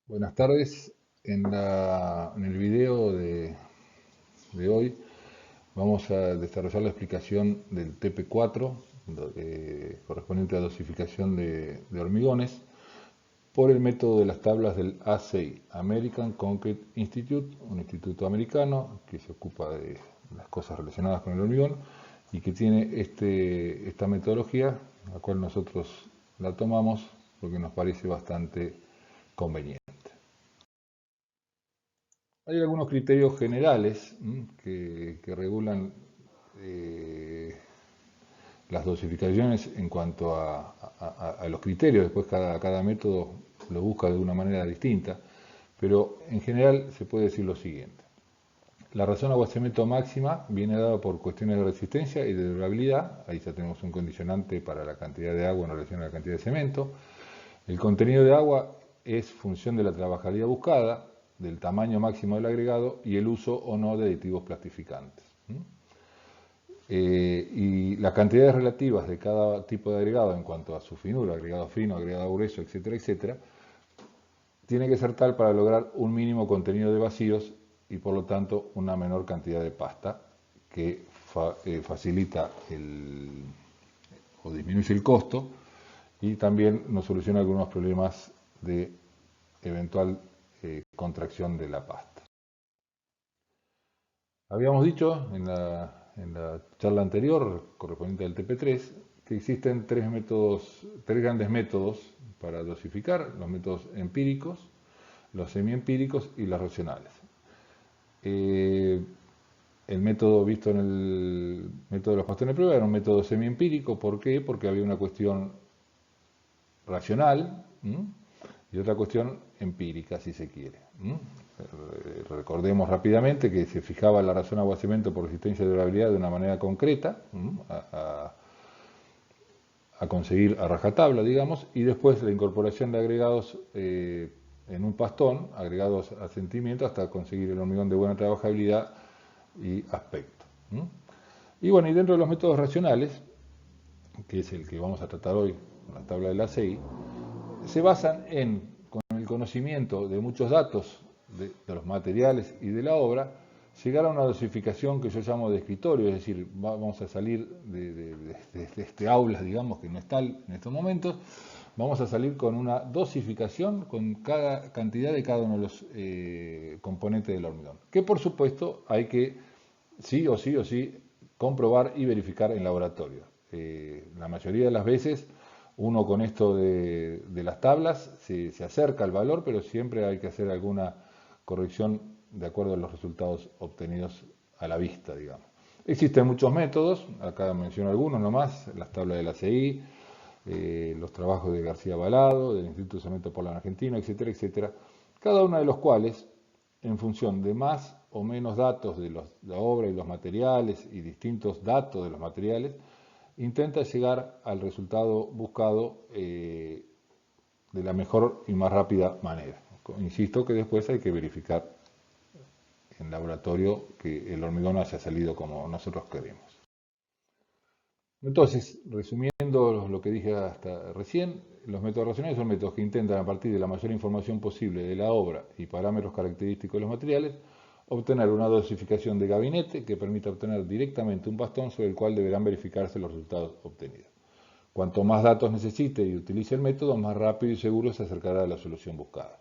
Buenas tardes. En el video de hoy vamos a desarrollar la explicación del TP4 correspondiente a dosificación de hormigones por el método de las tablas del ACI, American Concrete Institute, un instituto americano que se ocupa de las cosas relacionadas con el hormigón y que tiene esta metodología, la cual nosotros la tomamos porque nos parece bastante conveniente. Hay algunos criterios generales que regulan las dosificaciones en cuanto a los criterios. Después cada método lo busca de una manera distinta, pero en general se puede decir lo siguiente. La razón aguas-cemento máxima viene dada por cuestiones de resistencia y de durabilidad. Ahí ya tenemos un condicionante para la cantidad de agua en relación a la cantidad de cemento. El contenido de agua es función de la trabajabilidad buscada, del tamaño máximo del agregado y el uso o no de aditivos plastificantes. Y las cantidades relativas de cada tipo de agregado en cuanto a su finura, agregado fino, agregado grueso, etcétera, etcétera, tiene que ser tal para lograr un mínimo contenido de vacíos y por lo tanto una menor cantidad de pasta que facilita o disminuye el costo y también nos soluciona algunos problemas de eventual contracción de la pasta. Habíamos dicho en la charla anterior, correspondiente al TP3, que existen tres grandes métodos para dosificar: los métodos empíricos, los semiempíricos y los racionales. El método visto en el método de los pastones de prueba era un método semiempírico. ¿Por qué? Porque había una cuestión racional y otra cuestión empírica, si se quiere. Recordemos rápidamente que se fijaba la razón agua-cemento por resistencia y durabilidad de una manera concreta, a conseguir a rajatabla, digamos, y después la incorporación de agregados en un pastón, agregados a sentimiento, hasta conseguir el hormigón de buena trabajabilidad y aspecto. Y bueno, y dentro de los métodos racionales, que es el que vamos a tratar hoy, la tabla del ACI, se basan con el conocimiento de muchos datos de los materiales y de la obra, llegar a una dosificación que yo llamo de escritorio, es decir, vamos a salir de este aula, digamos, que no es tal en estos momentos, vamos a salir con una dosificación con cada cantidad de cada uno de los componentes del hormigón, que por supuesto hay que sí o sí comprobar y verificar en laboratorio. La mayoría de las veces uno con esto de las tablas se acerca al valor, pero siempre hay que hacer alguna corrección de acuerdo a los resultados obtenidos a la vista, digamos. Existen muchos métodos, acá menciono algunos nomás: las tablas de la CI, los trabajos de García Balado, del Instituto de Cemento Portland Argentino, etcétera, etcétera, cada uno de los cuales, en función de más o menos datos de la obra y los materiales y distintos datos de los materiales, intenta llegar al resultado buscado de la mejor y más rápida manera. Insisto que después hay que verificar en laboratorio que el hormigón haya salido como nosotros queremos. Entonces, resumiendo lo que dije hasta recién, los métodos racionales son métodos que intentan, a partir de la mayor información posible de la obra y parámetros característicos de los materiales, obtener una dosificación de gabinete que permita obtener directamente un bastón sobre el cual deberán verificarse los resultados obtenidos. Cuanto más datos necesite y utilice el método, más rápido y seguro se acercará a la solución buscada.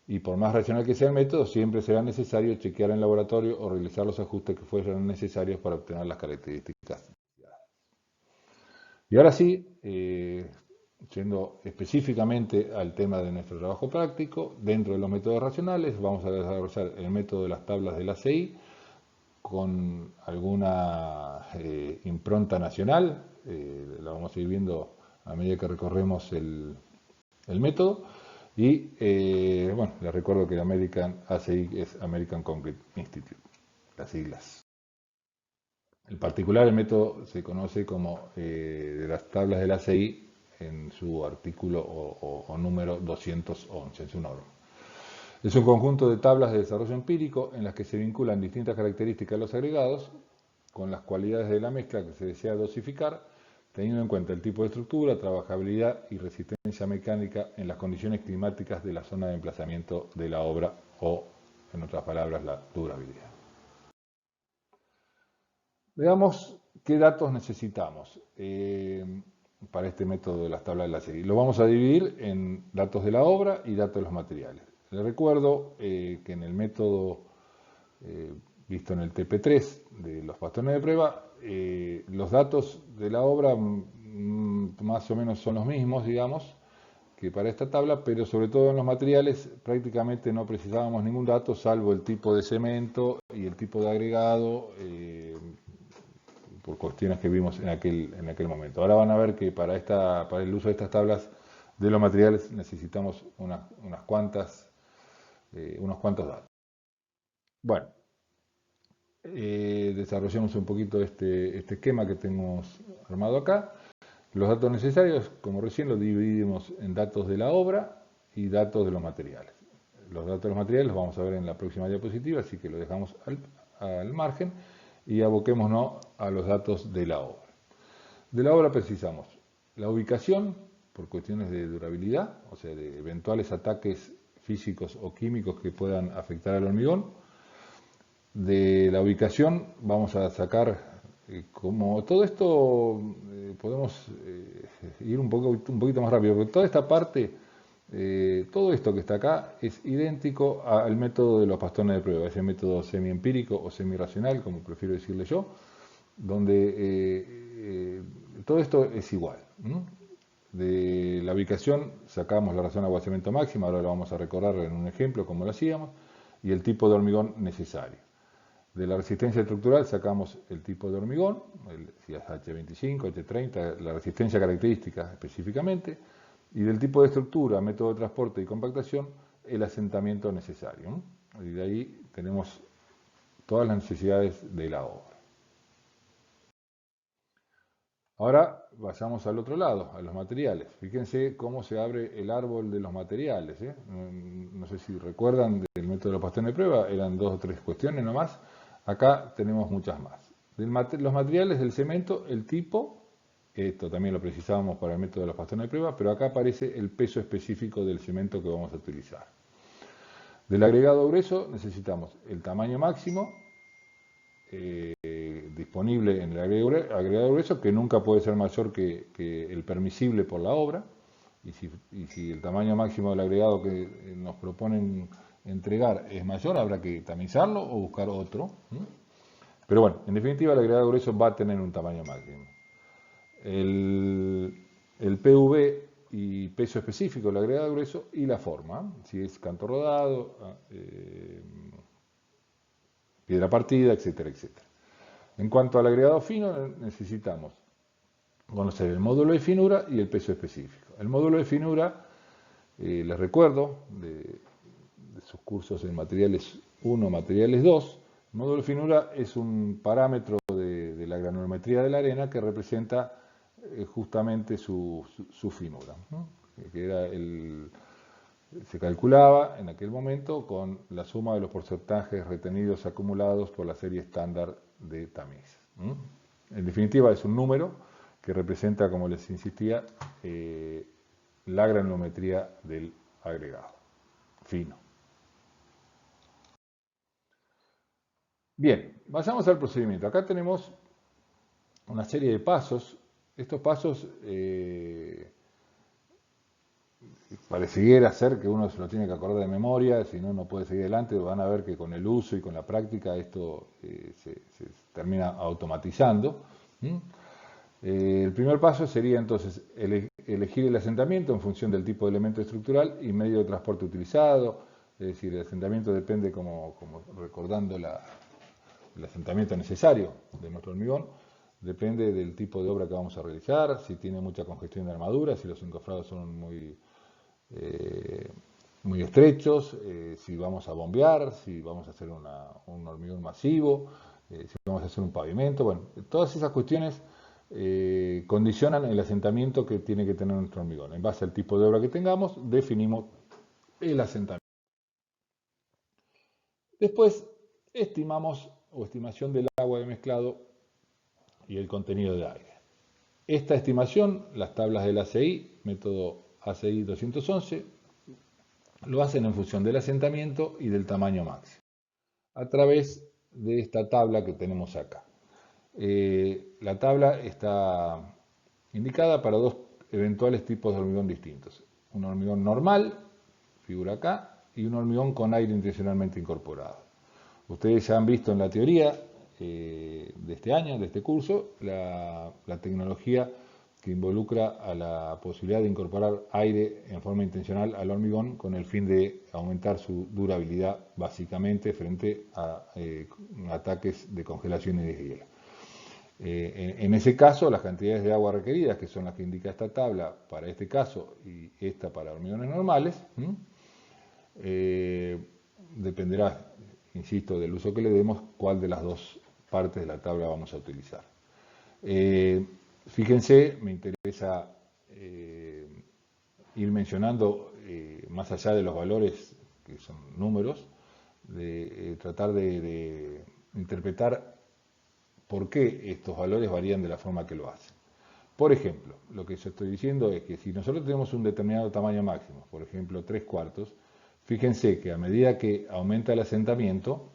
Y por más racional que sea el método, siempre será necesario chequear en laboratorio o realizar los ajustes que fueran necesarios para obtener las características. Y ahora sí, yendo específicamente al tema de nuestro trabajo práctico, dentro de los métodos racionales vamos a desarrollar el método de las tablas del ACI con alguna impronta nacional. La vamos a ir viendo a medida que recorremos el método. Y bueno, les recuerdo que el American ACI es American Concrete Institute, las siglas. En particular, el método se conoce como de las tablas del ACI en su artículo o número 211, en su norma. Es un conjunto de tablas de desarrollo empírico en las que se vinculan distintas características de los agregados con las cualidades de la mezcla que se desea dosificar, teniendo en cuenta el tipo de estructura, trabajabilidad y resistencia mecánica en las condiciones climáticas de la zona de emplazamiento de la obra o, en otras palabras, la durabilidad. Veamos qué datos necesitamos para este método de las tablas de la serie. Lo vamos a dividir en datos de la obra y datos de los materiales. Les recuerdo que en el método visto en el TP3 de los patrones de prueba, los datos de la obra más o menos son los mismos, digamos, que para esta tabla, pero sobre todo en los materiales prácticamente no precisábamos ningún dato, salvo el tipo de cemento y el tipo de agregado, por cuestiones que vimos en aquel momento. Ahora van a ver que para el uso de estas tablas de los materiales necesitamos unos cuantos datos. Bueno, desarrollemos un poquito este esquema que tenemos armado acá. Los datos necesarios, como recién, los dividimos en datos de la obra y datos de los materiales. Los datos de los materiales los vamos a ver en la próxima diapositiva, así que lo dejamos al margen y aboquémonos a los datos de la obra. De la obra precisamos la ubicación, por cuestiones de durabilidad, o sea, de eventuales ataques físicos o químicos que puedan afectar al hormigón. De la ubicación vamos a sacar, como todo esto podemos ir un poquito más rápido, porque toda esta parte, todo esto que está acá es idéntico al método de los pastones de prueba, ese método semi-empírico o semi-racional, como prefiero decirle yo, donde todo esto es igual. De la ubicación sacamos la razón de aguacimiento máxima, ahora lo vamos a recordar en un ejemplo como lo hacíamos, y el tipo de hormigón necesario. De la resistencia estructural sacamos el tipo de hormigón, si es H25, H30, la resistencia característica específicamente, y del tipo de estructura, método de transporte y compactación, el asentamiento necesario. Y de ahí tenemos todas las necesidades de la obra. Ahora vayamos al otro lado, a los materiales. Fíjense cómo se abre el árbol de los materiales. No sé si recuerdan del método de los pastones de prueba, eran 2 o 3 cuestiones nomás. Acá tenemos muchas más. Los materiales del cemento, el tipo, esto también lo precisábamos para el método de los pastones de prueba, pero acá aparece el peso específico del cemento que vamos a utilizar. Del agregado grueso necesitamos el tamaño máximo disponible en el agregado grueso, que nunca puede ser mayor que el permisible por la obra, y si el tamaño máximo del agregado que nos proponen entregar es mayor, habrá que tamizarlo o buscar otro. Pero bueno, en definitiva el agregado grueso va a tener un tamaño máximo. El PV y peso específico del agregado grueso y la forma, si es canto rodado, piedra partida, etcétera, etcétera. En cuanto al agregado fino, necesitamos conocer el módulo de finura y el peso específico. El módulo de finura, les recuerdo, de sus cursos en materiales 1, materiales 2, el módulo de finura es un parámetro de la granulometría de la arena que representa justamente su finura, ¿no? Que era se calculaba en aquel momento con la suma de los porcentajes retenidos acumulados por la serie estándar de tamiz. En definitiva, es un número que representa, como les insistía, la granulometría del agregado fino. Bien, vayamos al procedimiento. Acá tenemos una serie de pasos. Estos pasos pareciera ser que uno se lo tiene que acordar de memoria, si no, no puede seguir adelante. Van a ver que con el uso y con la práctica esto se termina automatizando. El primer paso sería entonces elegir el asentamiento en función del tipo de elemento estructural y medio de transporte utilizado. Es decir, el asentamiento depende, como recordando el asentamiento necesario de nuestro hormigón, depende del tipo de obra que vamos a realizar, si tiene mucha congestión de armadura, si los encofrados son muy estrechos, si vamos a bombear, si vamos a hacer un hormigón masivo, si vamos a hacer un pavimento. Bueno, todas esas cuestiones condicionan el asentamiento que tiene que tener nuestro hormigón. En base al tipo de obra que tengamos, definimos el asentamiento. Después estimamos o estimación del agua de mezclado y el contenido de aire. Esta estimación, las tablas del ACI, método ACI 211, lo hacen en función del asentamiento y del tamaño máximo, a través de esta tabla que tenemos acá. La tabla está indicada para dos eventuales tipos de hormigón distintos. Un hormigón normal, figura acá, y un hormigón con aire intencionalmente incorporado. Ustedes ya han visto en la teoría de este año, de este curso, la tecnología que involucra a la posibilidad de incorporar aire en forma intencional al hormigón con el fin de aumentar su durabilidad básicamente frente a ataques de congelación y deshielo. En ese caso, las cantidades de agua requeridas, que son las que indica esta tabla para este caso y esta para hormigones normales, dependerá, insisto, del uso que le demos, cuál de las dos partes de la tabla vamos a utilizar. Fíjense, me interesa ir mencionando, más allá de los valores, que son números, de tratar de interpretar por qué estos valores varían de la forma que lo hacen. Por ejemplo, lo que yo estoy diciendo es que si nosotros tenemos un determinado tamaño máximo, por ejemplo 3/4, fíjense que a medida que aumenta el asentamiento,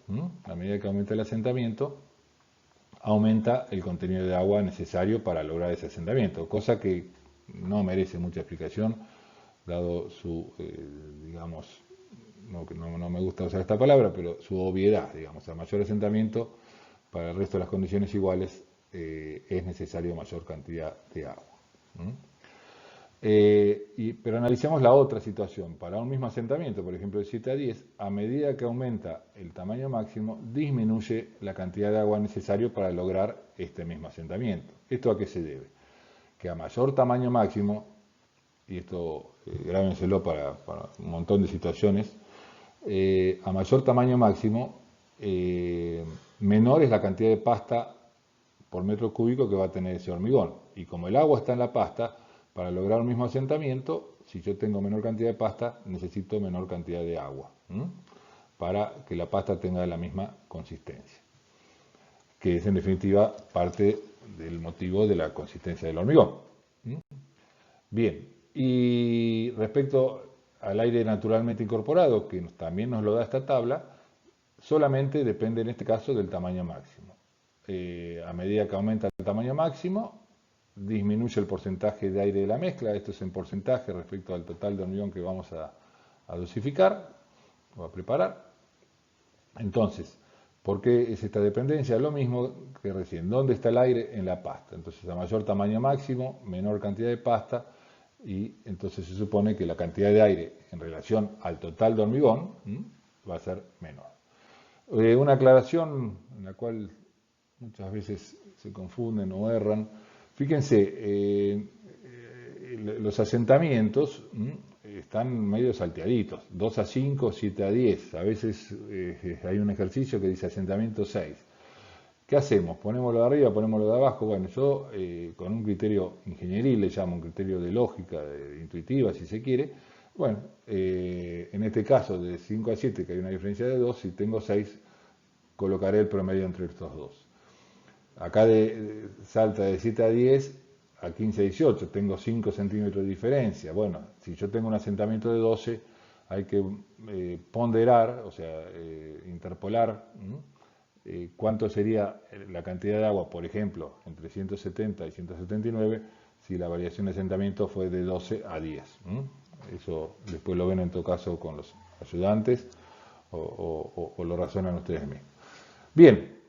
aumenta el contenido de agua necesario para lograr ese asentamiento, cosa que no merece mucha explicación, dado su, digamos, no me gusta usar esta palabra, pero su obviedad, digamos, a mayor asentamiento, para el resto de las condiciones iguales, es necesario mayor cantidad de agua. Pero analicemos la otra situación. Para un mismo asentamiento, por ejemplo de 7 a 10, a medida que aumenta el tamaño máximo, disminuye la cantidad de agua necesaria para lograr este mismo asentamiento. ¿Esto a qué se debe? Que a mayor tamaño máximo, y esto grábenselo para un montón de situaciones, a mayor tamaño máximo, menor es la cantidad de pasta por metro cúbico que va a tener ese hormigón. Y como el agua está en la pasta, para lograr un mismo asentamiento, si yo tengo menor cantidad de pasta, necesito menor cantidad de agua, para que la pasta tenga la misma consistencia, que es en definitiva parte del motivo de la consistencia del hormigón. Bien, y respecto al aire naturalmente incorporado, que también nos lo da esta tabla, solamente depende en este caso del tamaño máximo. A medida que aumenta el tamaño máximo, disminuye el porcentaje de aire de la mezcla, esto es en porcentaje respecto al total de hormigón que vamos a dosificar o a preparar. Entonces, ¿por qué es esta dependencia? Lo mismo que recién, ¿dónde está el aire? En la pasta. Entonces, a mayor tamaño máximo, menor cantidad de pasta, y entonces se supone que la cantidad de aire en relación al total de hormigón va a ser menor. Una aclaración en la cual muchas veces se confunden o erran. Fíjense, los asentamientos están medio salteaditos, 2 a 5, 7 a 10. A veces hay un ejercicio que dice asentamiento 6. ¿Qué hacemos? ¿Ponémoslo de arriba, ponémoslo de abajo? Bueno, yo con un criterio ingenieril, le llamo un criterio de lógica, intuitiva si se quiere, bueno, en este caso de 5 a 7, que hay una diferencia de 2, si tengo 6, colocaré el promedio entre estos dos. Acá salta de 7 a 10 a 15 a 18, tengo 5 centímetros de diferencia. Bueno, si yo tengo un asentamiento de 12, hay que ponderar, o sea, interpolar cuánto sería la cantidad de agua, por ejemplo, entre 170 y 179, si la variación de asentamiento fue de 12 a 10. Eso después lo ven en todo caso con los ayudantes o lo razonan ustedes mismos. Bien,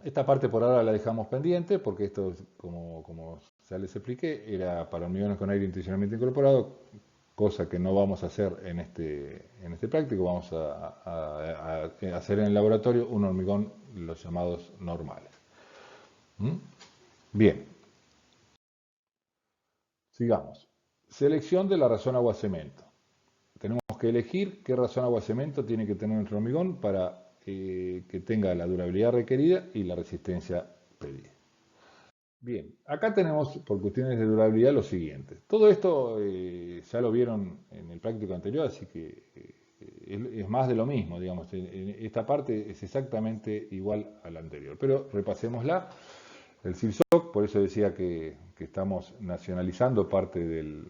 esta parte por ahora la dejamos pendiente porque esto, como ya les expliqué, era para hormigones con aire intencionalmente incorporado, cosa que no vamos a hacer en este práctico. Vamos a hacer en el laboratorio un hormigón, los llamados normales. Bien, sigamos. Selección de la razón agua-cemento. Tenemos que elegir qué razón agua-cemento tiene que tener nuestro hormigón para que tenga la durabilidad requerida y la resistencia pedida. Bien, acá tenemos por cuestiones de durabilidad lo siguiente. Todo esto ya lo vieron en el práctico anterior, así que es más de lo mismo, digamos. Esta parte es exactamente igual a la anterior, pero repasémosla. El SIRSOC, por eso decía que que estamos nacionalizando parte de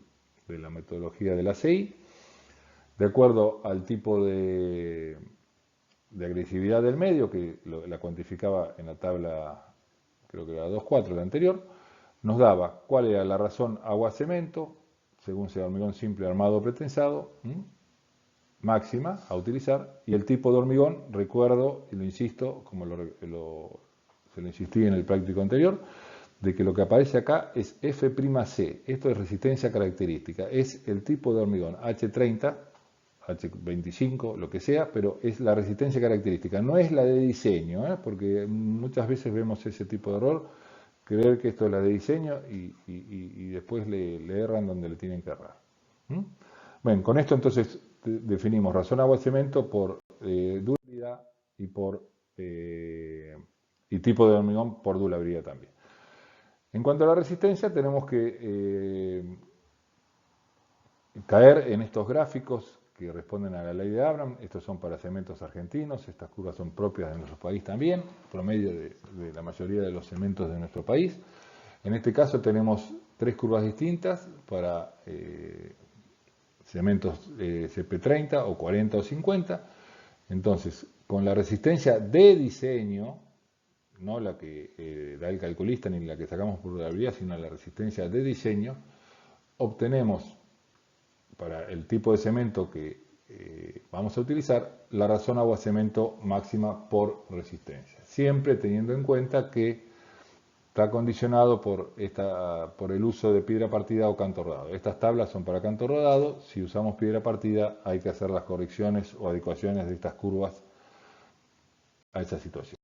la metodología de la CI, de acuerdo al tipo de agresividad del medio, que la cuantificaba en la tabla, creo que era 2.4, la anterior, nos daba cuál era la razón agua-cemento, según sea hormigón simple, armado o pretensado, máxima a utilizar, y el tipo de hormigón, recuerdo, y lo insisto, como se lo insistí en el práctico anterior, de que lo que aparece acá es F'C, esto es resistencia característica, es el tipo de hormigón H30, H25, lo que sea, pero es la resistencia característica, no es la de diseño, porque muchas veces vemos ese tipo de error, creer que esto es la de diseño y después le erran donde le tienen que errar. Bien, con esto entonces definimos razón agua-cemento por durabilidad y tipo de hormigón por durabilidad también. En cuanto a la resistencia, tenemos que caer en estos gráficos que responden a la ley de Abraham. Estos son para cementos argentinos, estas curvas son propias de nuestro país también, promedio de la mayoría de los cementos de nuestro país. En este caso tenemos tres curvas distintas para cementos CP30 o 40 o 50. Entonces, con la resistencia de diseño, no la que da el calculista ni la que sacamos por durabilidad, sino la resistencia de diseño, obtenemos para el tipo de cemento que vamos a utilizar la razón agua-cemento máxima por resistencia. Siempre teniendo en cuenta que está condicionado por el uso de piedra partida o canto rodado. Estas tablas son para canto rodado. Si usamos piedra partida hay que hacer las correcciones o adecuaciones de estas curvas a esa situación.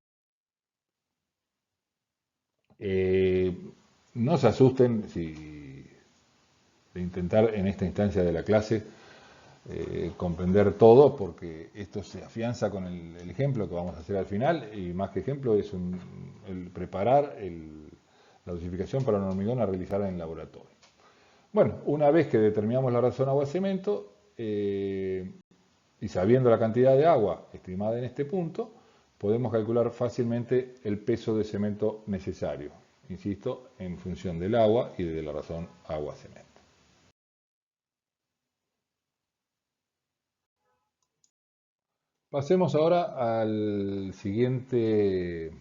No se asusten de intentar en esta instancia de la clase comprender todo, porque esto se afianza con el ejemplo que vamos a hacer al final, y más que ejemplo es el preparar la dosificación para un hormigón a realizar en el laboratorio. Bueno, una vez que determinamos la razón agua-cemento y sabiendo la cantidad de agua estimada en este punto, podemos calcular fácilmente el peso de cemento necesario, insisto, en función del agua y de la razón agua-cemento. Pasemos ahora al siguiente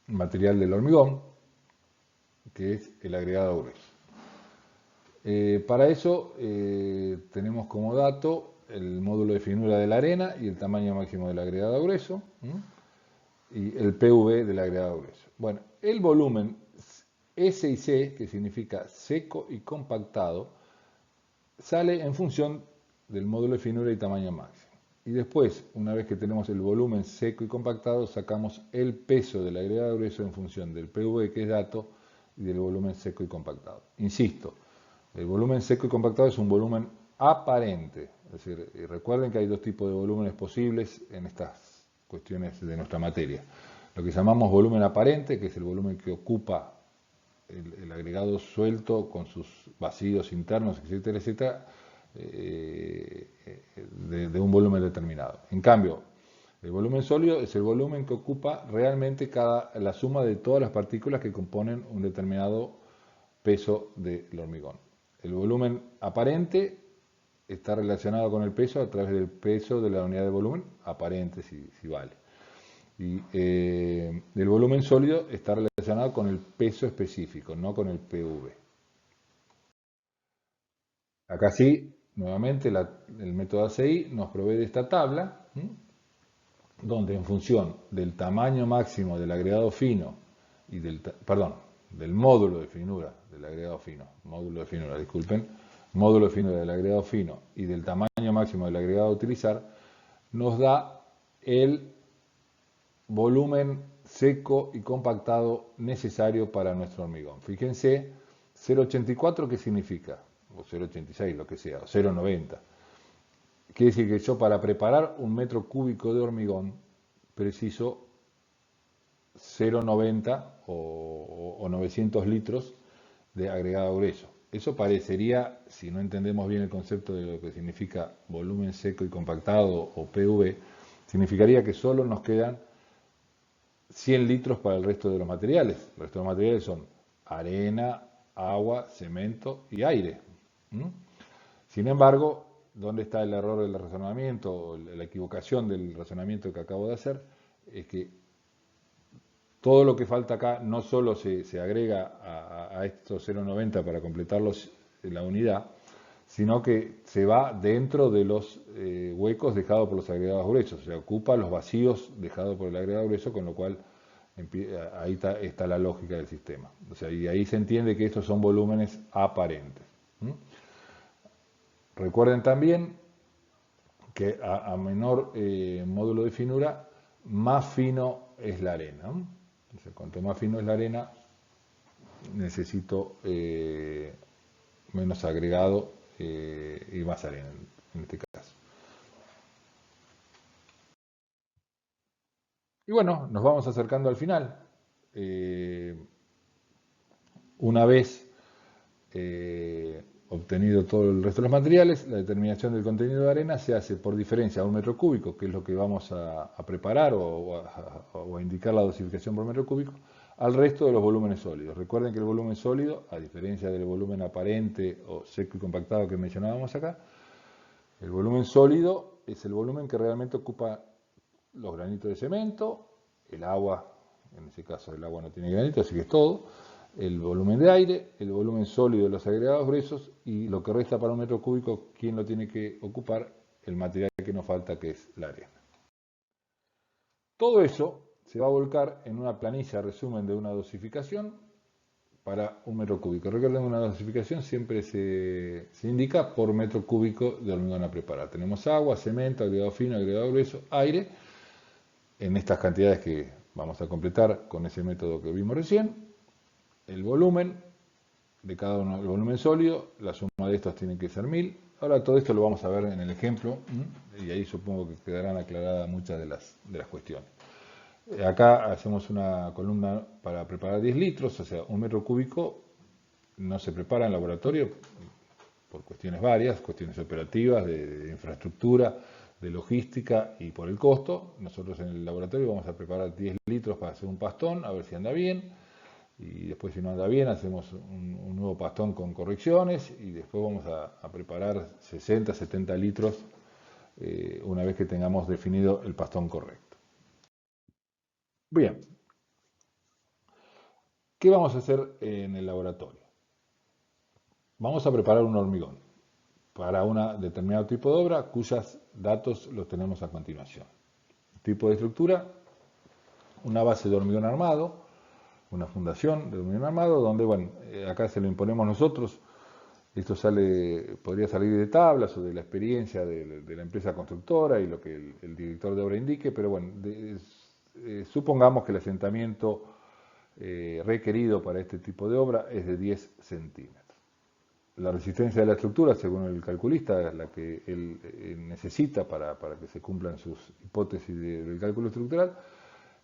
material del hormigón, que es el agregado grueso. Para eso tenemos como dato el módulo de finura de la arena y el tamaño máximo del agregado grueso y el PV del agregado grueso. Bueno, el volumen S y C, que significa seco y compactado, sale en función del módulo de finura y tamaño máximo. Y después, una vez que tenemos el volumen seco y compactado, sacamos el peso del agregado grueso en función del PV, que es dato, y del volumen seco y compactado. Insisto, el volumen seco y compactado es un volumen aparente. Es decir, recuerden que hay dos tipos de volúmenes posibles en estas cuestiones de nuestra materia. Lo que llamamos volumen aparente, que es el volumen que ocupa el agregado suelto con sus vacíos internos, etcétera, etcétera, de un volumen determinado. En cambio, el volumen sólido es el volumen que ocupa realmente la suma de todas las partículas que componen un determinado peso del hormigón. El volumen aparente está relacionado con el peso a través del peso de la unidad de volumen aparente, si vale. Y el volumen sólido está relacionado con el peso específico, no con el PV. Acá sí, nuevamente el método ACI nos provee de esta tabla, donde en función del tamaño máximo del agregado fino y del módulo de finura del agregado fino, módulo de finura del agregado fino y del tamaño máximo del agregado a utilizar, nos da el volumen seco y compactado necesario para nuestro hormigón. Fíjense, 0,84, ¿qué significa? O 0,86, lo que sea, o 0,90. Quiere decir que yo para preparar un metro cúbico de hormigón preciso 0,90 o 900 litros de agregado grueso. Eso parecería, si no entendemos bien el concepto de lo que significa volumen seco y compactado o PV, significaría que solo nos quedan 100 litros para el resto de los materiales. El resto de los materiales son arena, agua, cemento y aire. ¿Mm? Sin embargo, ¿dónde está el error del razonamiento o la equivocación del razonamiento que acabo de hacer? Es que todo lo que falta acá no solo se agrega a estos 0,90 para completarlos en la unidad, sino que se va dentro de los huecos dejados por los agregados gruesos, o sea, ocupa los vacíos dejados por el agregado grueso, con lo cual ahí está la lógica del sistema. O sea, y ahí se entiende que estos son volúmenes aparentes. ¿Mm? Recuerden también que a menor módulo de finura, más fino es la arena. Entonces, cuanto más fino es la arena, necesito menos agregado y más arena en este caso. Y bueno, nos vamos acercando al final. Una vez obtenido todo el resto de los materiales, la determinación del contenido de arena se hace por diferencia a un metro cúbico, que es lo que vamos a preparar o a indicar la dosificación por metro cúbico, al resto de los volúmenes sólidos. Recuerden que el volumen sólido, a diferencia del volumen aparente o seco y compactado que mencionábamos acá, el volumen sólido es el volumen que realmente ocupa los granitos de cemento, el agua, en ese caso el agua no tiene granitos, así que es todo, el volumen de aire, el volumen sólido de los agregados gruesos y lo que resta para un metro cúbico, ¿quién lo tiene que ocupar? El material que nos falta, que es la arena. Todo eso se va a volcar en una planilla resumen de una dosificación para un metro cúbico. Recuerden, una dosificación siempre se indica por metro cúbico de hormigón a preparar. Tenemos agua, cemento, agregado fino, agregado grueso, aire, en estas cantidades que vamos a completar con ese método que vimos recién. El volumen de cada uno, el volumen sólido, la suma de estos tiene que ser 1000. Ahora todo esto lo vamos a ver en el ejemplo y ahí supongo que quedarán aclaradas muchas de las cuestiones. Acá hacemos una columna para preparar 10 litros, o sea, un metro cúbico no se prepara en laboratorio por cuestiones varias, cuestiones operativas, de infraestructura, de logística y por el costo. Nosotros en el laboratorio vamos a preparar 10 litros para hacer un pastón, a ver si anda bien. Y después, si no anda bien, hacemos un nuevo pastón con correcciones y después vamos a preparar 60, 70 litros una vez que tengamos definido el pastón correcto. Bien, ¿qué vamos a hacer en el laboratorio? Vamos a preparar un hormigón para un determinado tipo de obra cuyos datos los tenemos a continuación. Tipo de estructura, una base de hormigón armado, una fundación de hormigón armado, donde, bueno, acá se lo imponemos nosotros. Esto podría salir de tablas o de la experiencia de la empresa constructora y lo que el director de obra indique, pero bueno, supongamos que el asentamiento requerido para este tipo de obra es de 10 centímetros. La resistencia de la estructura, según el calculista, la que él necesita para que se cumplan sus hipótesis del cálculo estructural,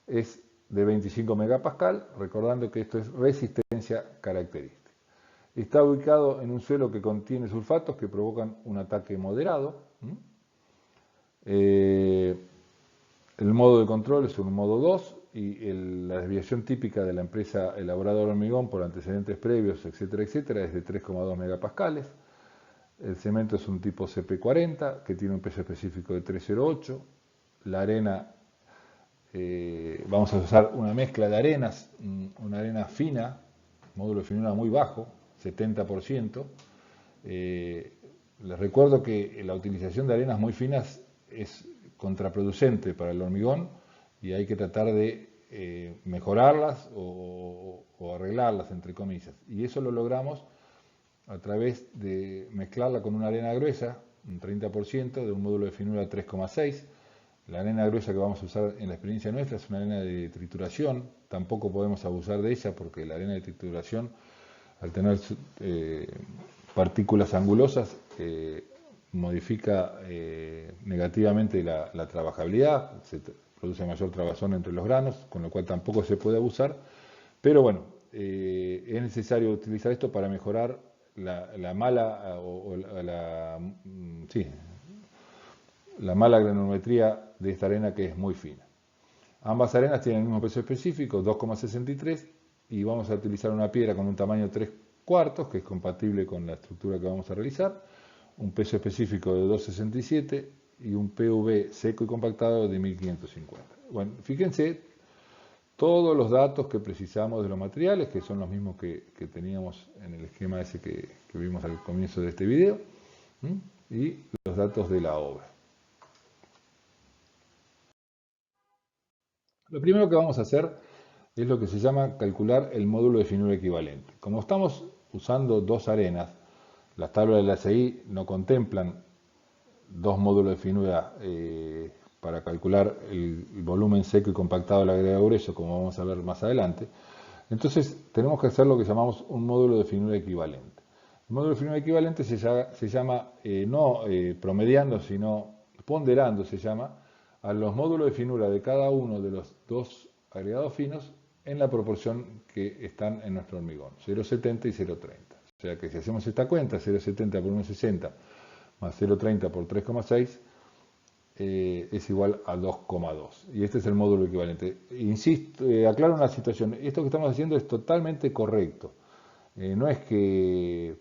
es de 25 megapascal, recordando que esto es resistencia característica. Está ubicado en un suelo que contiene sulfatos que provocan un ataque moderado. El modo de control es un modo 2 y la desviación típica de la empresa elaboradora de hormigón por antecedentes previos, etcétera, etcétera, es de 3,2 megapascales. El cemento es un tipo CP40 que tiene un peso específico de 3,08. La arena, vamos a usar una mezcla de arenas, una arena fina, módulo de finura muy bajo, 70%. Les recuerdo que la utilización de arenas muy finas es contraproducente para el hormigón y hay que tratar de mejorarlas o arreglarlas, entre comillas. Y eso lo logramos a través de mezclarla con una arena gruesa, un 30%, de un módulo de finura 3,6. La arena gruesa que vamos a usar en la experiencia nuestra es una arena de trituración. Tampoco podemos abusar de ella porque la arena de trituración, al tener partículas angulosas, modifica negativamente la trabajabilidad, se produce mayor trabazón entre los granos, con lo cual tampoco se puede abusar, pero bueno, es necesario utilizar esto para mejorar la mala la mala granulometría de esta arena, que es muy fina. Ambas arenas tienen el mismo peso específico, 2,63, y vamos a utilizar una piedra con un tamaño 3/4, que es compatible con la estructura que vamos a realizar, un peso específico de 2,67 y un PV seco y compactado de 1550. Bueno, fíjense todos los datos que precisamos de los materiales, que son los mismos que teníamos en el esquema ese que vimos al comienzo de este video, y los datos de la obra. Lo primero que vamos a hacer es lo que se llama calcular el módulo de finura equivalente. Como estamos usando dos arenas, las tablas de la SI no contemplan dos módulos de finura para calcular el volumen seco y compactado del agregado grueso, como vamos a ver más adelante. Entonces tenemos que hacer lo que llamamos un módulo de finura equivalente. El módulo de finura equivalente se llama no promediando, sino ponderando, se llama, a los módulos de finura de cada uno de los dos agregados finos en la proporción que están en nuestro hormigón, 0,70 y 0,30. O sea que si hacemos esta cuenta, 0,70 por 1,60 más 0,30 por 3,6 es igual a 2,2. Y este es el módulo equivalente. Insisto, aclaro una situación. Esto que estamos haciendo es totalmente correcto. No es que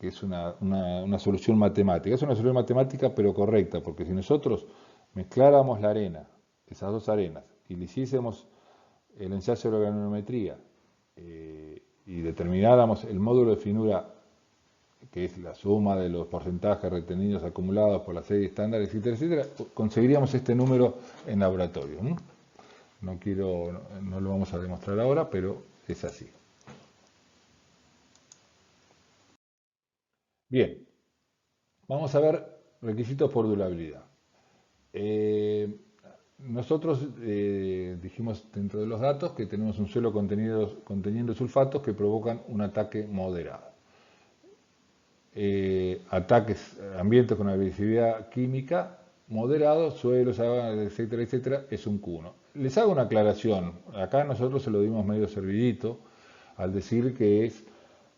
es una solución matemática. Es una solución matemática pero correcta, porque si nosotros mezcláramos la arena, esas dos arenas, y le hiciésemos el ensayo de la granulometría y determináramos el módulo de finura, que es la suma de los porcentajes retenidos acumulados por la serie estándar, etcétera, etcétera, conseguiríamos este número en laboratorio. No lo vamos a demostrar ahora, pero es así. Bien, vamos a ver requisitos por durabilidad. Nosotros dijimos dentro de los datos que tenemos un suelo conteniendo sulfatos que provocan un ataque moderado. Ambientes con agresividad química moderado, suelos, etcétera, etcétera, es un Q1. Les hago una aclaración. Acá nosotros se lo dimos medio servidito al decir que es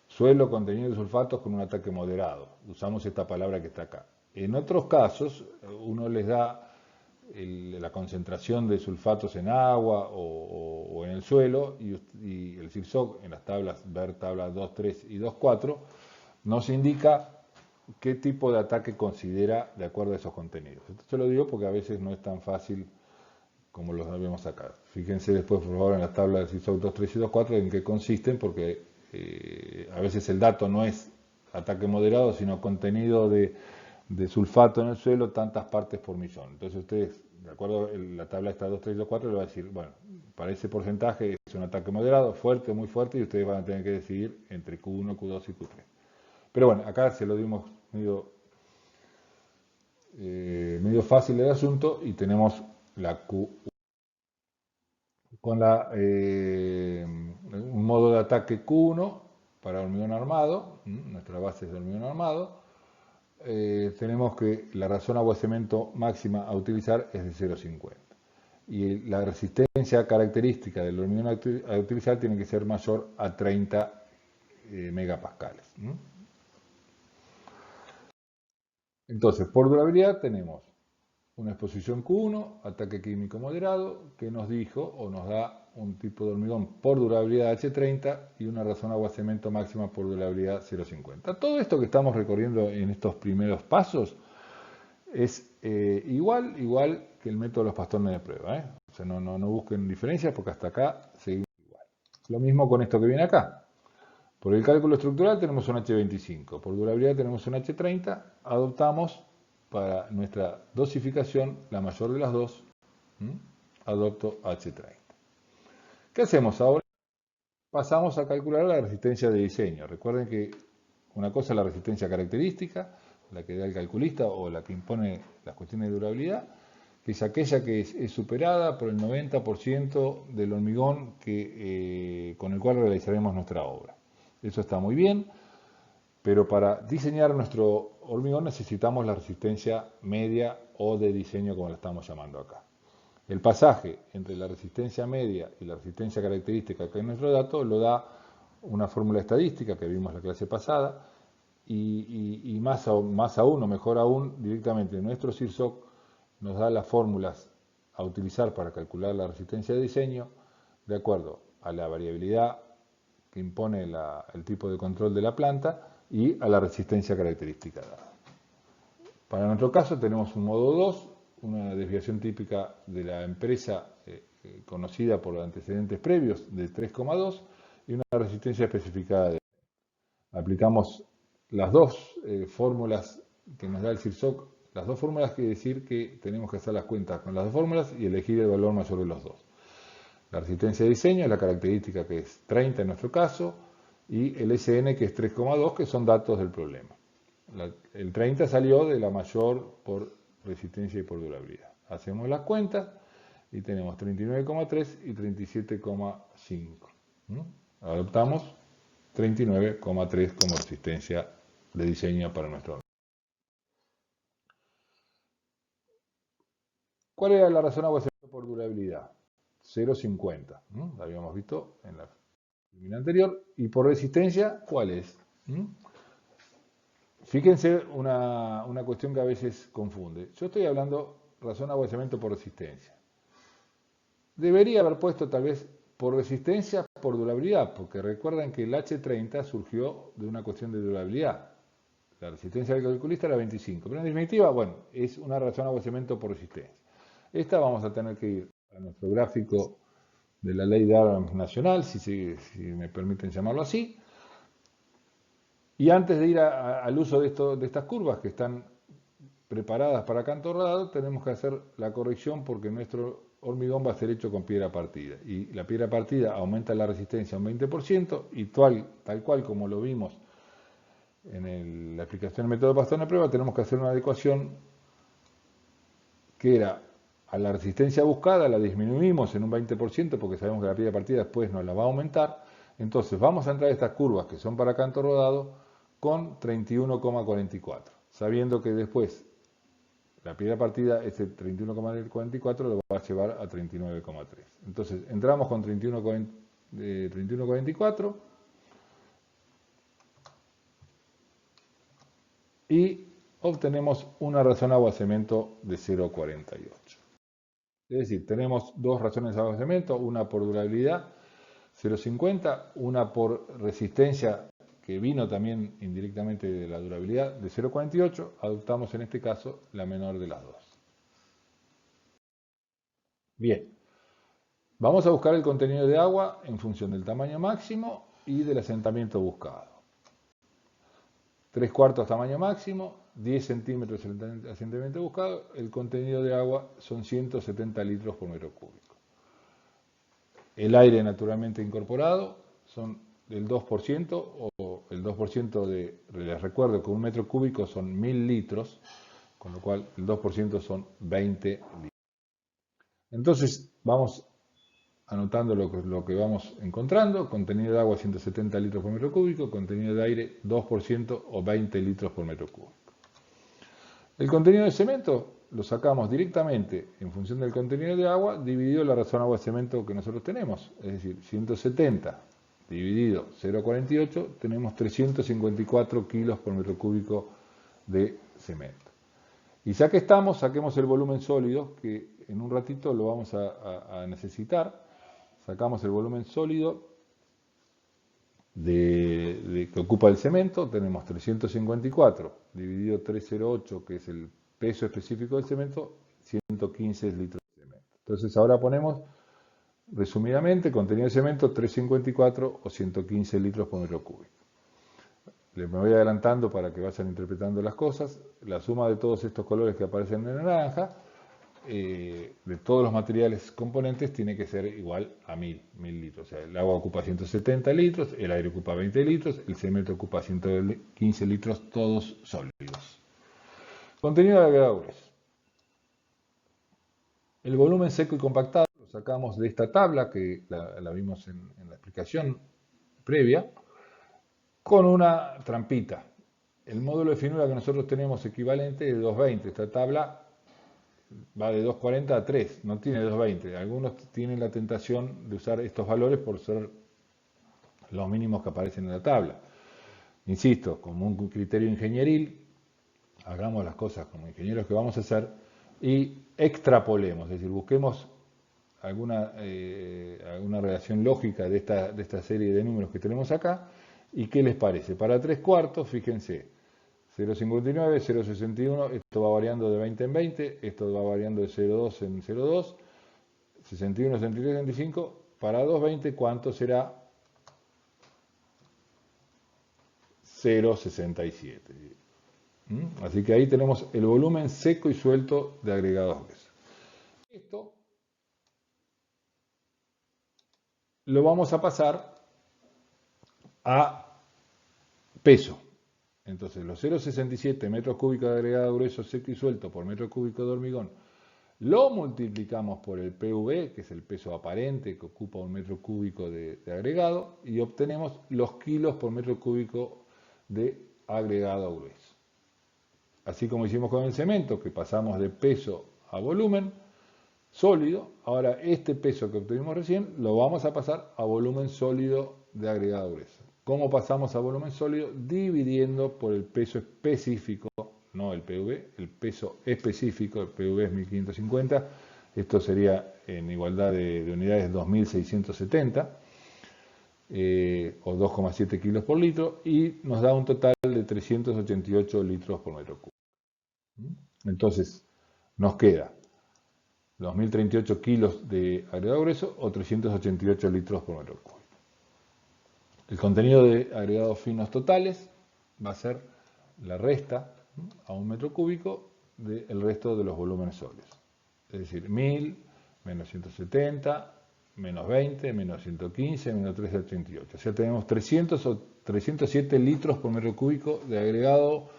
suelo conteniendo sulfatos con un ataque moderado. Usamos esta palabra que está acá. En otros casos, uno les da la concentración de sulfatos en agua o en el suelo y el CIRSOC en las tablas, ver tablas 2.3 y 2.4, nos indica qué tipo de ataque considera de acuerdo a esos contenidos. Esto se lo digo porque a veces no es tan fácil como lo vemos acá. Fíjense después, por favor, en las tablas del CIRSOC 2.3 y 2.4 en qué consisten, porque a veces el dato no es ataque moderado, sino contenido de sulfato en el suelo, tantas partes por millón. Entonces ustedes, de acuerdo a la tabla esta 2, 3 y 2, 4, le va a decir, bueno, para ese porcentaje es un ataque moderado, fuerte, muy fuerte, y ustedes van a tener que decidir entre Q1, Q2 y Q3. Pero bueno, acá se lo dimos medio fácil el asunto y tenemos la Q1. Con un modo de ataque Q1 para hormigón armado, nuestra base es de hormigón armado, tenemos que la razón agua-cemento máxima a utilizar es de 0,50. Y la resistencia característica del hormigón a utilizar tiene que ser mayor a 30 megapascales. Entonces, por durabilidad tenemos una exposición Q1, ataque químico moderado, que nos dijo o nos da un tipo de hormigón por durabilidad H30 y una razón agua-cemento máxima por durabilidad 0,50. Todo esto que estamos recorriendo en estos primeros pasos es igual que el método de los pastones de prueba. O sea, no busquen diferencias porque hasta acá seguimos igual. Lo mismo con esto que viene acá. Por el cálculo estructural tenemos un H25, por durabilidad tenemos un H30, adoptamos para nuestra dosificación la mayor de las dos, adopto H30. ¿Qué hacemos ahora? Pasamos a calcular la resistencia de diseño. Recuerden que una cosa es la resistencia característica, la que da el calculista o la que impone las cuestiones de durabilidad, que es aquella que es superada por el 90% del hormigón con el cual realizaremos nuestra obra. Eso está muy bien, pero para diseñar nuestro hormigón necesitamos la resistencia media o de diseño, como la estamos llamando acá. El pasaje entre la resistencia media y la resistencia característica que es nuestro dato lo da una fórmula estadística que vimos en la clase pasada y más aún o mejor aún, directamente nuestro CIRSOC nos da las fórmulas a utilizar para calcular la resistencia de diseño de acuerdo a la variabilidad que impone el tipo de control de la planta y a la resistencia característica dada. Para nuestro caso tenemos un modo 2, una desviación típica de la empresa conocida por antecedentes previos de 3,2 y una resistencia especificada de. Aplicamos las dos fórmulas que nos da el CIRSOC. Las dos fórmulas quiere decir que tenemos que hacer las cuentas con las dos fórmulas y elegir el valor mayor de los dos. La resistencia de diseño es la característica que es 30 en nuestro caso y el SN que es 3,2, que son datos del problema. El 30 salió de la mayor por resistencia y por durabilidad. Hacemos las cuentas y tenemos 39,3 y 37,5. Adoptamos 39,3 como resistencia de diseño para nuestro horno. ¿Cuál era la razón por durabilidad? 0,50. La habíamos visto en la lámina anterior. ¿Y por resistencia cuál es? Fíjense una cuestión que a veces confunde. Yo estoy hablando razón aguasamiento por resistencia. Debería haber puesto tal vez por resistencia, por durabilidad, porque recuerden que el H30 surgió de una cuestión de durabilidad. La resistencia del calculista era 25, pero en definitiva, bueno, es una razón aguasamiento por resistencia. Esta vamos a tener que ir a nuestro gráfico de la ley de Adams nacional, si me permiten llamarlo así. Y antes de ir al uso de estas curvas que están preparadas para canto rodado, tenemos que hacer la corrección porque nuestro hormigón va a ser hecho con piedra partida. Y la piedra partida aumenta la resistencia un 20% y tal cual como lo vimos en la explicación del método de Pastone prueba, tenemos que hacer una adecuación que era a la resistencia buscada, la disminuimos en un 20% porque sabemos que la piedra partida después nos la va a aumentar. Entonces vamos a entrar a estas curvas que son para canto rodado con 31,44, sabiendo que después la piedra partida, ese 31,44 lo va a llevar a 39,3. Entonces entramos con 31,44 y obtenemos una razón de aguasamiento de 0,48. Es decir, tenemos dos razones de aguasamiento, una por durabilidad, 0,50, una por resistencia, que vino también indirectamente de la durabilidad, de 0,48, adoptamos en este caso la menor de las dos. Bien, vamos a buscar el contenido de agua en función del tamaño máximo y del asentamiento buscado. 3/4 tamaño máximo, 10 centímetros el asentamiento buscado, el contenido de agua son 170 litros por metro cúbico. El aire naturalmente incorporado son del 2%, o el 2% les recuerdo que un metro cúbico son 1000 litros, con lo cual el 2% son 20 litros. Entonces vamos anotando lo que vamos encontrando: contenido de agua 170 litros por metro cúbico, contenido de aire 2% o 20 litros por metro cúbico. El contenido de cemento lo sacamos directamente en función del contenido de agua dividido la razón agua de cemento que nosotros tenemos, es decir, 170 dividido 0,48, tenemos 354 kilos por metro cúbico de cemento. Y ya que estamos, saquemos el volumen sólido, que en un ratito lo vamos a necesitar. Sacamos el volumen sólido que ocupa el cemento, tenemos 354 dividido 308, que es el peso específico del cemento, 115 litros de cemento. Entonces ahora ponemos, resumidamente, contenido de cemento 354 o 115 litros por metro cúbico. Me voy adelantando para que vayan interpretando las cosas. La suma de todos estos colores que aparecen en naranja, de todos los materiales componentes, tiene que ser igual a 1000 litros. O sea, el agua ocupa 170 litros, el aire ocupa 20 litros, el cemento ocupa 115 litros, todos sólidos. Contenido de agregadores. El volumen seco y compactado lo sacamos de esta tabla que la vimos en la explicación previa, con una trampita. El módulo de finura que nosotros tenemos equivalente es de 220. Esta tabla va de 240 a 3, no tiene 220. Algunos tienen la tentación de usar estos valores por ser los mínimos que aparecen en la tabla. Insisto, como un criterio ingenieril, hagamos las cosas como ingenieros que vamos a hacer, y extrapolemos, es decir, busquemos alguna relación lógica de esta serie de números que tenemos acá. ¿Y qué les parece? Para 3/4, fíjense, 0,59, 0,61, esto va variando de 20 en 20, esto va variando de 0,2 en 0,2, 61, 63, 65, para 2,20, ¿cuánto será? 0,67. Así que ahí tenemos el volumen seco y suelto de agregados gruesos. Esto lo vamos a pasar a peso. Entonces los 0,67 metros cúbicos de agregado grueso seco y suelto por metro cúbico de hormigón lo multiplicamos por el PV, que es el peso aparente que ocupa un metro cúbico de agregado, y obtenemos los kilos por metro cúbico de agregado grueso. Así como hicimos con el cemento, que pasamos de peso a volumen sólido, ahora este peso que obtuvimos recién lo vamos a pasar a volumen sólido de agregado grueso. ¿Cómo pasamos a volumen sólido? Dividiendo por el peso específico, no el PV, el peso específico, el PV es 1550, esto sería en igualdad de unidades 2670, o 2,7 kilos por litro, y nos da un total de 388 litros por metro cúbico. Entonces, nos queda 2.038 kilos de agregado grueso o 388 litros por metro cúbico. El contenido de agregados finos totales va a ser la resta a un metro cúbico del resto de los volúmenes sólidos. Es decir, 1000, menos 170, menos 20, menos 115, menos 388. O sea, tenemos 307 litros por metro cúbico de agregado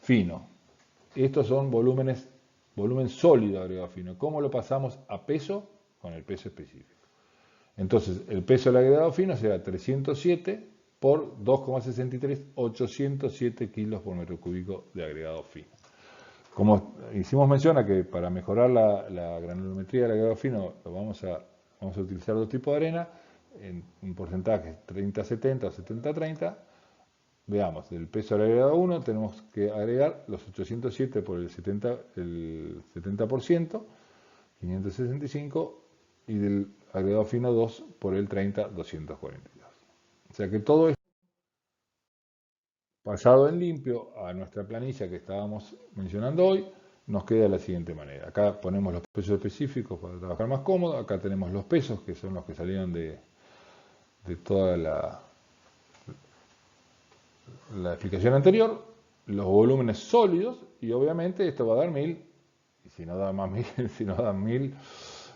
fino. Estos son volumen sólido de agregado fino. ¿Cómo lo pasamos a peso? Con el peso específico. Entonces, el peso del agregado fino será 307 por 2,63, 807 kilos por metro cúbico de agregado fino. Como hicimos mención a que para mejorar la granulometría del agregado fino vamos a utilizar dos tipos de arena, en un porcentaje 30-70 o 70-30, veamos, del peso del agregado 1 tenemos que agregar los 807 por el 70%, 565, y del agregado fino 2 por el 30, 242. O sea que todo esto pasado en limpio a nuestra planilla que estábamos mencionando hoy, nos queda de la siguiente manera. Acá ponemos los pesos específicos para trabajar más cómodo, acá tenemos los pesos que son los que salieron de toda la explicación anterior, los volúmenes sólidos, y obviamente esto va a dar 1000, y si no da más 1000, si no dan 1000,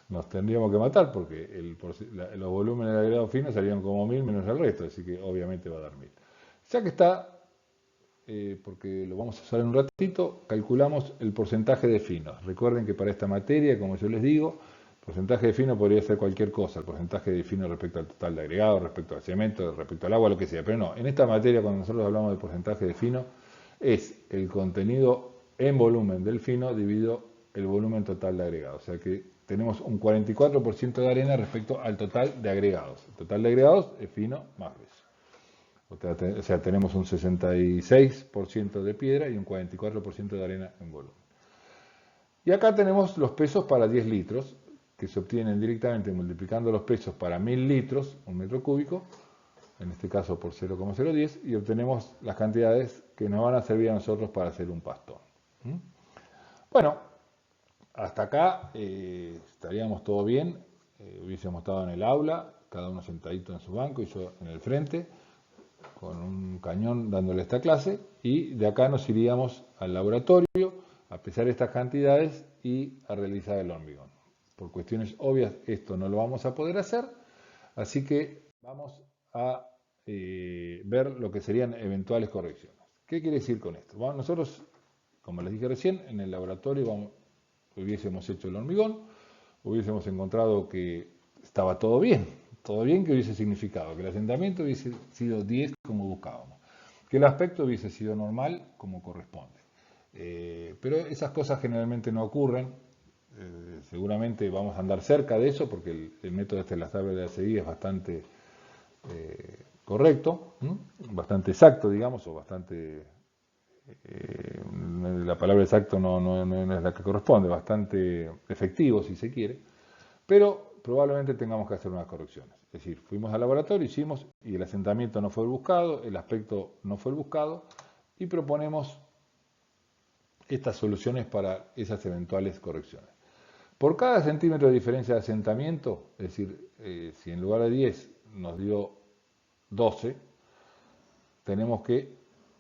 nos tendríamos que matar, porque los volúmenes de agregado fino salieron como 1000 menos el resto, así que obviamente va a dar 1000. Ya que está, porque lo vamos a usar en un ratito, calculamos el porcentaje de finos. Recuerden que para esta materia, como yo les digo, el porcentaje de fino podría ser cualquier cosa, el porcentaje de fino respecto al total de agregado, respecto al cemento, respecto al agua, lo que sea, pero no, en esta materia cuando nosotros hablamos del porcentaje de fino, es el contenido en volumen del fino dividido el volumen total de agregado, o sea que tenemos un 44% de arena respecto al total de agregados. El total de agregados es fino más grueso. O sea, tenemos un 66% de piedra y un 44% de arena en volumen. Y acá tenemos los pesos para 10 litros, que se obtienen directamente multiplicando los pesos para 1000 litros, un metro cúbico, en este caso por 0,010, y obtenemos las cantidades que nos van a servir a nosotros para hacer un pastón. Bueno, hasta acá estaríamos todo bien, hubiésemos estado en el aula, cada uno sentadito en su banco y yo en el frente, con un cañón dándole esta clase, y de acá nos iríamos al laboratorio a pesar estas cantidades y a realizar el hormigón. Por cuestiones obvias esto no lo vamos a poder hacer, así que vamos a ver lo que serían eventuales correcciones. ¿Qué quiere decir con esto? Bueno, nosotros, como les dije recién, en el laboratorio hubiésemos hecho el hormigón, hubiésemos encontrado que estaba todo bien, que hubiese significado que el asentamiento hubiese sido 10 como buscábamos, que el aspecto hubiese sido normal como corresponde. Pero esas cosas generalmente no ocurren, seguramente vamos a andar cerca de eso porque el método de las tablas de ACI es bastante correcto, bastante exacto, digamos, o bastante la palabra exacto no es la que corresponde, bastante efectivo si se quiere, pero probablemente tengamos que hacer unas correcciones. Es decir, fuimos al laboratorio, hicimos, y el asentamiento no fue el buscado, el aspecto no fue el buscado, y proponemos estas soluciones para esas eventuales correcciones. Por cada centímetro de diferencia de asentamiento, es decir, si en lugar de 10 nos dio 12, tenemos que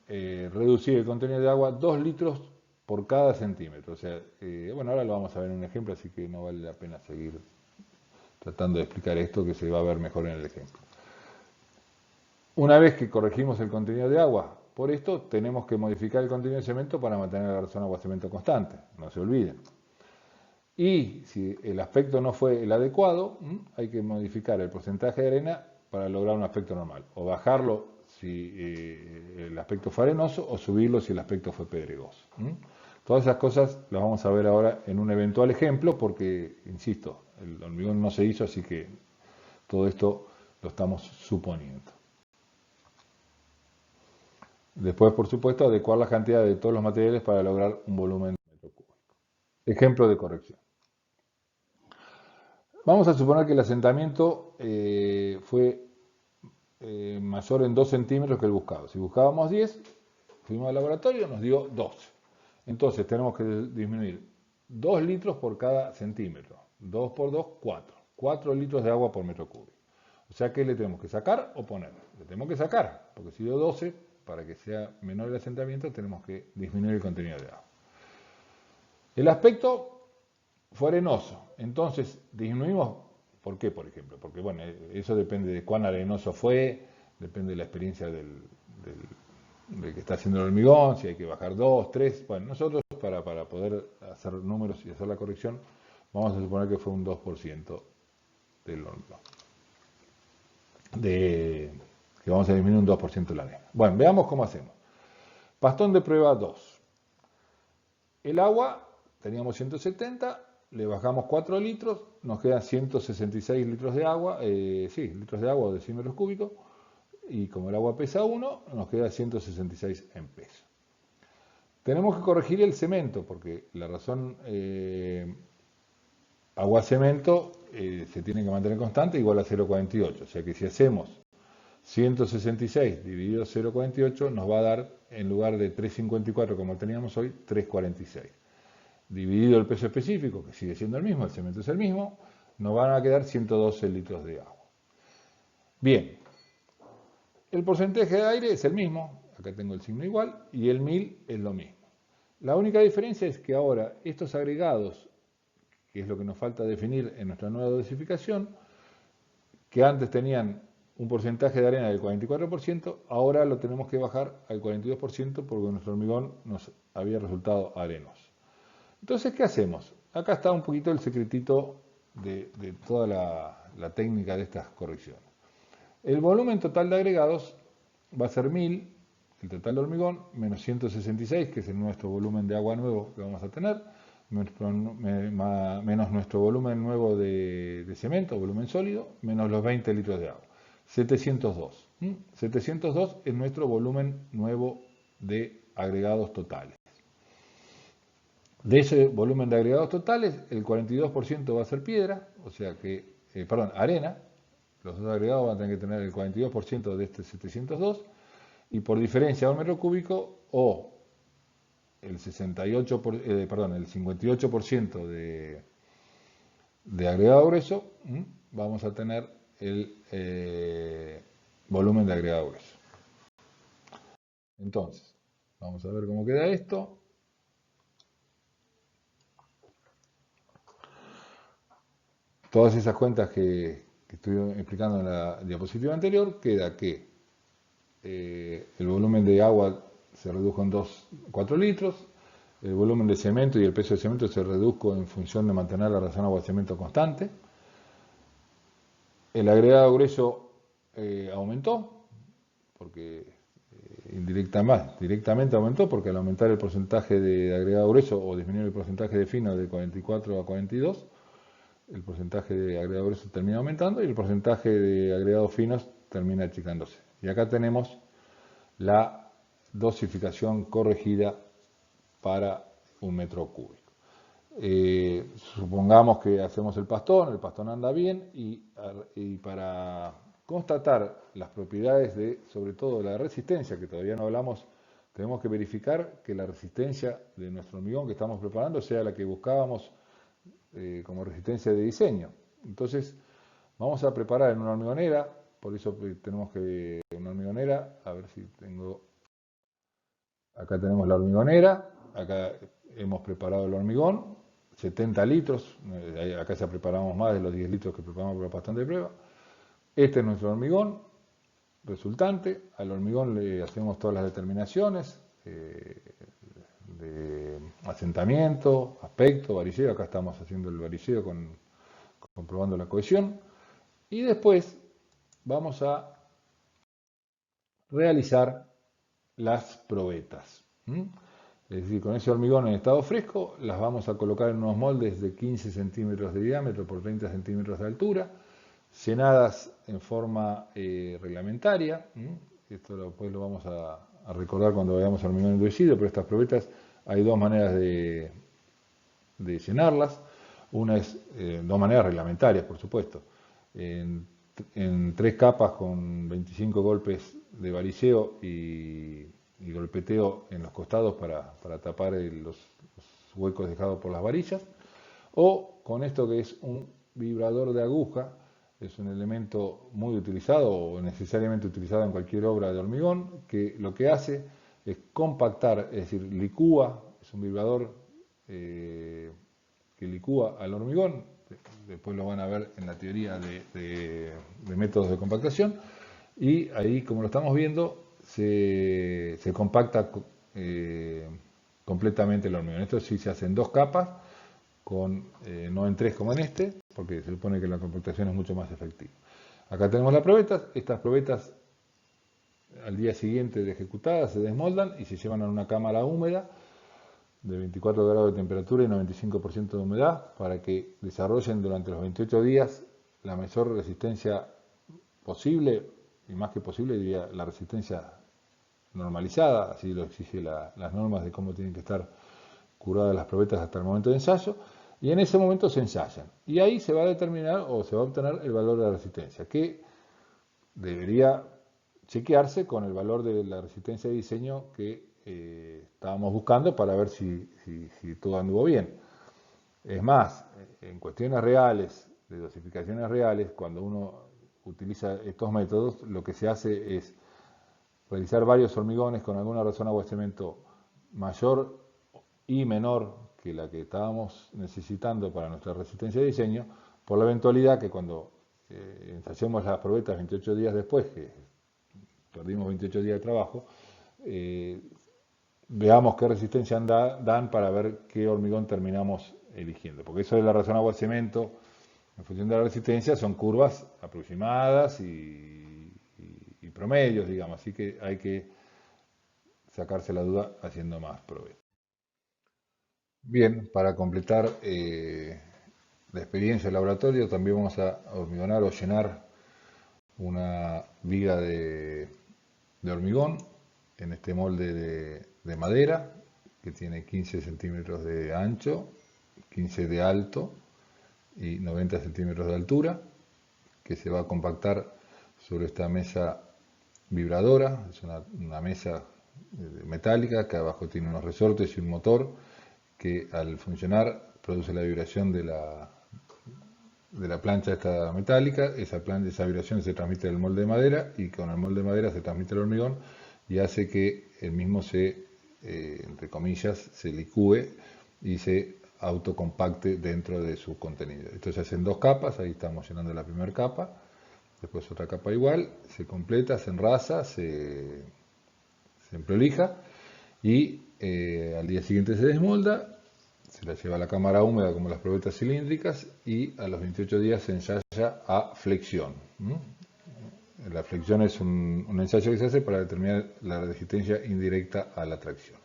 reducir el contenido de agua 2 litros por cada centímetro. O sea, bueno, ahora lo vamos a ver en un ejemplo, así que no vale la pena seguir tratando de explicar esto, que se va a ver mejor en el ejemplo. Una vez que corregimos el contenido de agua por esto, tenemos que modificar el contenido de cemento para mantener la razón agua-cemento constante, no se olviden. Y si el aspecto no fue el adecuado, hay que modificar el porcentaje de arena para lograr un aspecto normal, o bajarlo si el aspecto fue arenoso, o subirlo si el aspecto fue pedregoso. Todas esas cosas las vamos a ver ahora en un eventual ejemplo, porque, insisto, el hormigón no se hizo, así que todo esto lo estamos suponiendo. Después, por supuesto, adecuar la cantidad de todos los materiales para lograr un volumen de metro cúbico. Ejemplo de corrección. Vamos a suponer que el asentamiento fue mayor en 2 centímetros que el buscado. Si buscábamos 10, fuimos al laboratorio, nos dio 12. Entonces tenemos que disminuir 2 litros por cada centímetro. 2 por 2, 4. 4 litros de agua por metro cúbico. O sea que le tenemos que sacar o poner. Le tenemos que sacar, porque si dio 12, para que sea menor el asentamiento, tenemos que disminuir el contenido de agua. El aspecto fue arenoso, entonces disminuimos. ¿Por qué, por ejemplo? Porque, bueno, eso depende de cuán arenoso fue, depende de la experiencia del que está haciendo el hormigón, si hay que bajar 2, 3. Bueno, nosotros para poder hacer números y hacer la corrección, vamos a suponer que fue un 2% del hormigón. Que vamos a disminuir un 2% la arena. Bueno, veamos cómo hacemos. Pastón de prueba 2. El agua, teníamos 170, le bajamos 4 litros, nos quedan 166 litros de agua, litros de agua o decímetros cúbicos, y como el agua pesa 1, nos queda 166 en peso. Tenemos que corregir el cemento, porque la razón agua-cemento se tiene que mantener constante igual a 0,48, o sea que si hacemos 166 dividido 0,48 nos va a dar, en lugar de 3,54 como teníamos hoy, 3,46. Dividido el peso específico, que sigue siendo el mismo, el cemento es el mismo, nos van a quedar 112 litros de agua. Bien, el porcentaje de aire es el mismo, acá tengo el signo igual, y el 1000 es lo mismo. La única diferencia es que ahora estos agregados, que es lo que nos falta definir en nuestra nueva dosificación, que antes tenían un porcentaje de arena del 44%, ahora lo tenemos que bajar al 42% porque nuestro hormigón nos había resultado arenoso. Entonces, ¿qué hacemos? Acá está un poquito el secretito de toda la técnica de estas correcciones. El volumen total de agregados va a ser 1000, el total de hormigón, menos 166, que es nuestro volumen de agua nuevo que vamos a tener, menos nuestro volumen nuevo de cemento, volumen sólido, menos los 20 litros de agua. 702. 702 es nuestro volumen nuevo de agregados totales. De ese volumen de agregados totales, el 42% va a ser piedra, o sea que, arena. Los dos agregados van a tener que tener el 42% de este 702, y por diferencia de un metro cúbico, o el 58% de agregado grueso, vamos a tener el volumen de agregado grueso. Entonces, vamos a ver cómo queda esto. Todas esas cuentas que estuve explicando en la diapositiva anterior, queda que el volumen de agua se redujo en 4 litros, el volumen de cemento y el peso de cemento se redujo en función de mantener la razón agua-cemento constante, el agregado grueso aumentó, porque directamente aumentó, porque al aumentar el porcentaje de agregado grueso o disminuir el porcentaje de fino de 44 a 42, el porcentaje de agregado grueso termina aumentando y el porcentaje de agregados finos termina achicándose. Y acá tenemos la dosificación corregida para un metro cúbico. Supongamos que hacemos el pastón anda bien y para constatar las propiedades de, sobre todo, la resistencia, que todavía no hablamos, tenemos que verificar que la resistencia de nuestro hormigón que estamos preparando sea la que buscábamos como resistencia de diseño. Entonces, vamos a preparar en una hormigonera, por eso tenemos que una hormigonera, a ver si tengo, acá tenemos la hormigonera, acá hemos preparado el hormigón, 70 litros, acá ya preparamos más de los 10 litros que preparamos para el pastón de prueba. Este es nuestro hormigón resultante, al hormigón le hacemos todas las determinaciones de asentamiento, aspecto, varilleo, acá estamos haciendo el varilleo comprobando la cohesión, y después vamos a realizar las probetas. Es decir, con ese hormigón en estado fresco las vamos a colocar en unos moldes de 15 centímetros de diámetro por 30 centímetros de altura, llenadas en forma reglamentaria. Esto después lo vamos a recordar cuando veamos hormigón endurecido, pero estas probetas hay dos maneras de llenarlas. Una es dos maneras reglamentarias, por supuesto. En 3 capas con 25 golpes de varilleo y golpeteo en los costados para tapar los huecos dejados por las varillas, o con esto que es un vibrador de aguja, es un elemento muy utilizado o necesariamente utilizado en cualquier obra de hormigón, que lo que hace es compactar, es decir, licúa, es un vibrador que licúa al hormigón, después lo van a ver en la teoría de métodos de compactación, y ahí, como lo estamos viendo, se compacta completamente el hormigón. Esto sí se hace en 2 capas, no en 3 como en este, porque se supone que la compactación es mucho más efectiva. Acá tenemos las probetas. Estas probetas al día siguiente de ejecutadas se desmoldan y se llevan a una cámara húmeda de 24 grados de temperatura y 95% de humedad para que desarrollen durante los 28 días la mayor resistencia posible, y más que posible diría la resistencia normalizada, así lo exige las normas de cómo tienen que estar curadas las probetas hasta el momento de ensayo, y en ese momento se ensayan. Y ahí se va a determinar o se va a obtener el valor de la resistencia, que debería chequearse con el valor de la resistencia de diseño que estábamos buscando para ver si todo anduvo bien. Es más, en cuestiones reales, de dosificaciones reales, cuando uno utiliza estos métodos, lo que se hace es realizar varios hormigones con alguna razón agua cemento mayor y menor que la que estábamos necesitando para nuestra resistencia de diseño, por la eventualidad que cuando ensayemos las probetas 28 días después, que perdimos 28 días de trabajo, veamos qué resistencia dan para ver qué hormigón terminamos eligiendo. Porque eso de la razón agua cemento, en función de la resistencia, son curvas aproximadas y promedios, digamos. Así que hay que sacarse la duda haciendo más probetas. Bien, para completar la experiencia del laboratorio, también vamos a hormigonar o llenar una viga de hormigón en este molde de madera que tiene 15 centímetros de ancho, 15 de alto y 90 centímetros de altura, que se va a compactar sobre esta mesa vibradora. Es una mesa metálica que abajo tiene unos resortes y un motor que al funcionar produce la vibración de la plancha esta metálica. Esa vibración se transmite al molde de madera y con el molde de madera se transmite el hormigón y hace que el mismo entre comillas, se licúe y se autocompacte dentro de su contenido. Esto se hace en 2 capas, ahí estamos llenando la primera capa, después otra capa igual, se completa, se enrasa, se emprolija y al día siguiente se desmolda, se la lleva a la cámara húmeda como las probetas cilíndricas y a los 28 días se ensaya a flexión. La flexión es un ensayo que se hace para determinar la resistencia indirecta a la tracción.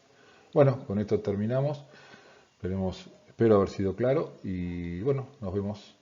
Bueno, con esto terminamos. Espero haber sido claro y bueno, nos vemos.